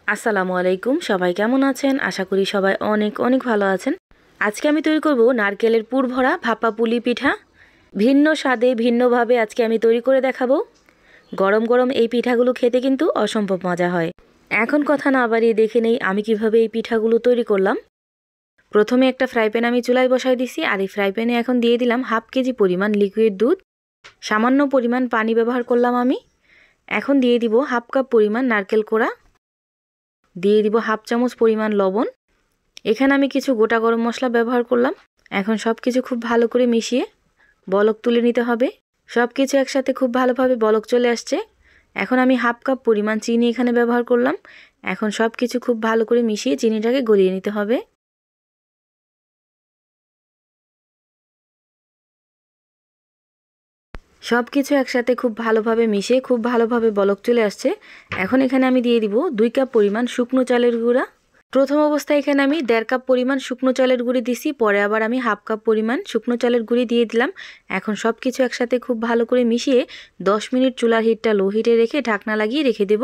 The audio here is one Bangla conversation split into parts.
আসসালামু আলাইকুম। সবাই কেমন আছেন? আশা করি সবাই অনেক অনেক ভালো আছেন। আজকে আমি তৈরি করব নারকেলের পুর ভরা ভাপা পুলি পিঠা। ভিন্ন স্বাদে ভিন্নভাবে আজকে আমি তৈরি করে দেখাবো। গরম গরম এই পিঠাগুলো খেতে কিন্তু অসম্ভব মজা হয়। এখন কথা না বাড়িয়ে দেখে নেই আমি কিভাবে এই পিঠাগুলো তৈরি করলাম। প্রথমে একটা ফ্রাই প্যান আমি চুলায় বসাই দিছি, আর এই ফ্রাই প্যানে এখন দিয়ে দিলাম হাফ কেজি পরিমাণ লিকুইড দুধ। সামান্য পরিমাণ পানি ব্যবহার করলাম আমি। এখন দিয়ে দিব হাফ কাপ পরিমাণ নারকেল কোড়া, দিয়ে দিব হাফ চামচ পরিমাণ লবণ। এখানে আমি কিছু গোটা গরম মশলা ব্যবহার করলাম। এখন সব কিছু খুব ভালো করে মিশিয়ে বলক তুলে নিতে হবে। সব কিছু একসাথে খুব ভালোভাবে বলক চলে আসছে। এখন আমি হাফ কাপ পরিমাণ চিনি এখানে ব্যবহার করলাম। এখন সব কিছু খুব ভালো করে মিশিয়ে চিনিটাকে গলিয়ে নিতে হবে। সব কিছু একসাথে খুব ভালোভাবে মিশিয়ে খুব ভালোভাবে বলক চলে আসছে। এখন এখানে আমি দিয়ে দিব 2 কাপ পরিমাণ শুকনো চালের গুঁড়া। প্রথম অবস্থায় এখানে আমি 1.5 কাপ পরিমাণ শুকনো চালের গুঁড়ি দিছি, পরে আবার আমি হাফ কাপ পরিমাণ শুকনো চালের গুঁড়ি দিয়ে দিলাম। এখন সব কিছু একসাথে খুব ভালো করে মিশিয়ে 10 মিনিট চুলার হিটটা লো হিটে রেখে ঢাকনা লাগিয়ে রেখে দেব।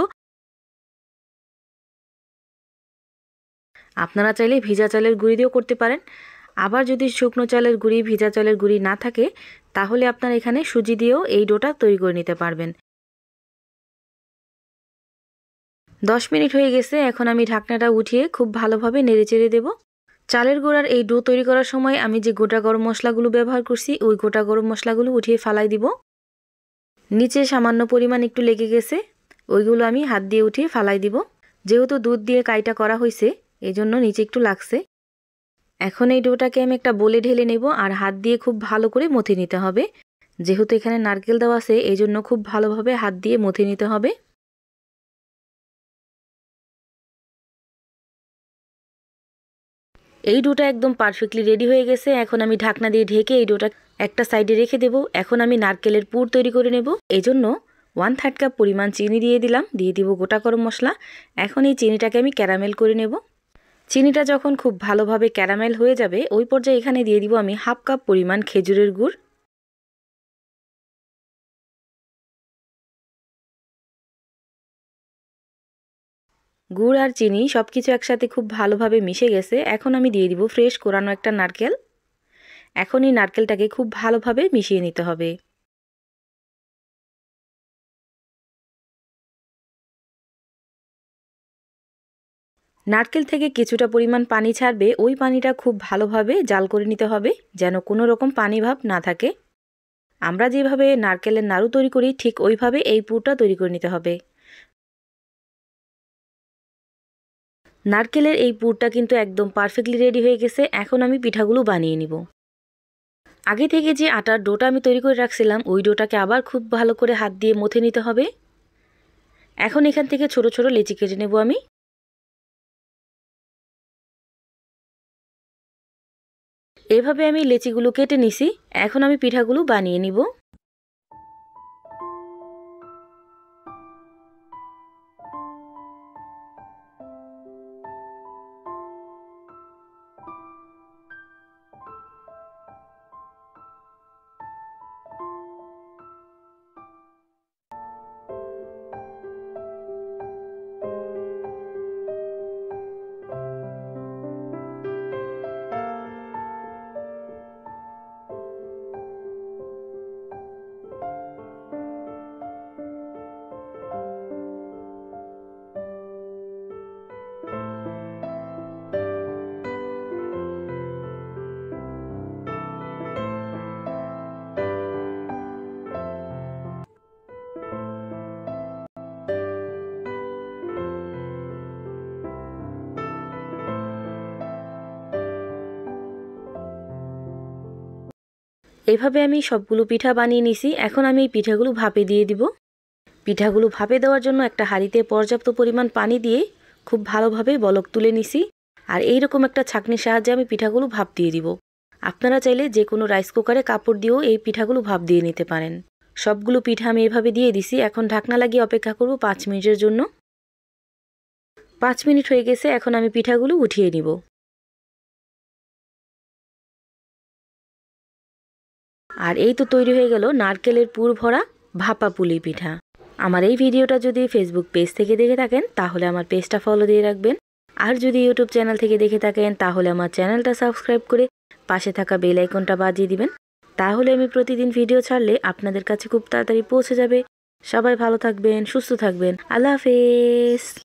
আপনারা চাইলে ভিজা চালের গুঁড়ি দিয়েও করতে পারেন। আবার যদি শুকনো চালের গুঁড়ি ভিজা চালের গুঁড়ি না থাকে, তাহলে আপনারা এখানে সুজি দিয়েও এই ডোটা তৈরি করে নিতে পারবেন। 10 মিনিট হয়ে গেছে। এখন আমি ঢাকনাটা উঠিয়ে খুব ভালোভাবে নেড়েচেড়ে দেব। চালের গুঁড়ার এই ডো তৈরি করার সময় আমি যে গোটা গরম মশলাগুলো ব্যবহার করছি, ওই গোটা গরম মশলাগুলো উঠিয়ে ফালাই দিব। নিচে সামান্য পরিমাণ একটু লেগে গেছে, ওইগুলো আমি হাত দিয়ে উঠিয়ে ফালাই দিব। যেহেতু দুধ দিয়ে কাইটা করা হয়েছে, এই জন্য নিচে একটু লাগছে। এখন এই ডোটাকে আমি একটা বলে ঢেলে নেব, আর হাত দিয়ে খুব ভালো করে মথে নিতে হবে। যেহেতু এখানে নারকেল দেওয়া আছে, এই জন্য খুব ভালোভাবে হাত দিয়ে মথে নিতে হবে। এই ডোটা একদম পারফেক্টলি রেডি হয়ে গেছে। এখন আমি ঢাকনা দিয়ে ঢেকে এই ডোটা একটা সাইডে রেখে দেব। এখন আমি নারকেলের পুর তৈরি করে নেব। এই জন্য 1/3 কাপ পরিমাণ চিনি দিয়ে দিলাম, দিয়ে দিব গোটা গরম মশলা। এখন এই চিনিটাকে আমি ক্যারামেল করে নেব। চিনিটা যখন খুব ভালোভাবে ক্যারামেল হয়ে যাবে, ওই পর্যায়ে এখানে দিয়ে দিব আমি হাফ কাপ পরিমাণ খেজুরের গুড়। গুড় আর চিনি সব কিছু একসাথে খুব ভালোভাবে মিশে গেছে। এখন আমি দিয়ে দিব ফ্রেশ কোরানো একটা নারকেল। এখন এই নারকেলটাকে খুব ভালোভাবে মিশিয়ে নিতে হবে। নারকেল থেকে কিছুটা পরিমাণ পানি ছাড়বে, ওই পানিটা খুব ভালোভাবে জাল করে নিতে হবে, যেন কোনো রকম পানি ভাব না থাকে। আমরা যেভাবে নারকেলের নাড়ু তৈরি করি, ঠিক ওইভাবে এই পুরটা তৈরি করে নিতে হবে। নারকেলের এই পুরটা কিন্তু একদম পারফেক্টলি রেডি হয়ে গেছে। এখন আমি পিঠাগুলো বানিয়ে নিব। আগে থেকে যে আটার ডোটা আমি তৈরি করে রাখছিলাম, ওই ডোটাকে আবার খুব ভালো করে হাত দিয়ে মথে নিতে হবে। এখন এখান থেকে ছোট ছোট লেচি কেটে নেব আমি। এভাবে আমি লেচিগুলো কেটে নিছি। এখন আমি পিঠাগুলো বানিয়ে নিব। এইভাবে আমি সবগুলো পিঠা বানিয়ে নিছি। এখন আমি এই পিঠাগুলো ভাপে দিয়ে দিব। পিঠাগুলো ভাপে দেওয়ার জন্য একটা হাঁড়িতে পর্যাপ্ত পরিমাণ পানি দিয়ে খুব ভালোভাবে বলক তুলে নিছি। আর এইরকম একটা ছাঁকনির সাহায্যে আমি পিঠাগুলো ভাপ দিয়ে দিব। আপনারা চাইলে যে কোনো রাইস কুকারে কাপড় দিয়েও এই পিঠাগুলো ভাপ দিয়ে নিতে পারেন। সবগুলো পিঠা আমি এভাবে দিয়ে দিছি। এখন ঢাকনা লাগিয়ে অপেক্ষা করব 5 মিনিটের জন্য। 5 মিনিট হয়ে গেছে। এখন আমি পিঠাগুলো উঠিয়ে নিব। আর এই তো তৈরি হয়ে গেল নারকেলের পুর ভরা ভাপা পুলি পিঠা। আমার এই ভিডিওটা যদি ফেসবুক পেজ থেকে দেখে থাকেন তাহলে আমার পেজটা ফলো দিয়ে রাখবেন। আর যদি ইউটিউব চ্যানেল থেকে দেখে থাকেন তাহলে আমার চ্যানেলটা সাবস্ক্রাইব করে পাশে থাকা বেল আইকনটা বাজিয়ে দিবেন। তাহলে আমি প্রতিদিন ভিডিও ছাড়লে আপনাদের কাছে খুব তাড়াতাড়ি পৌঁছে যাবে। সবাই ভালো থাকবেন, সুস্থ থাকবেন। আল্লাহ হাফেজ।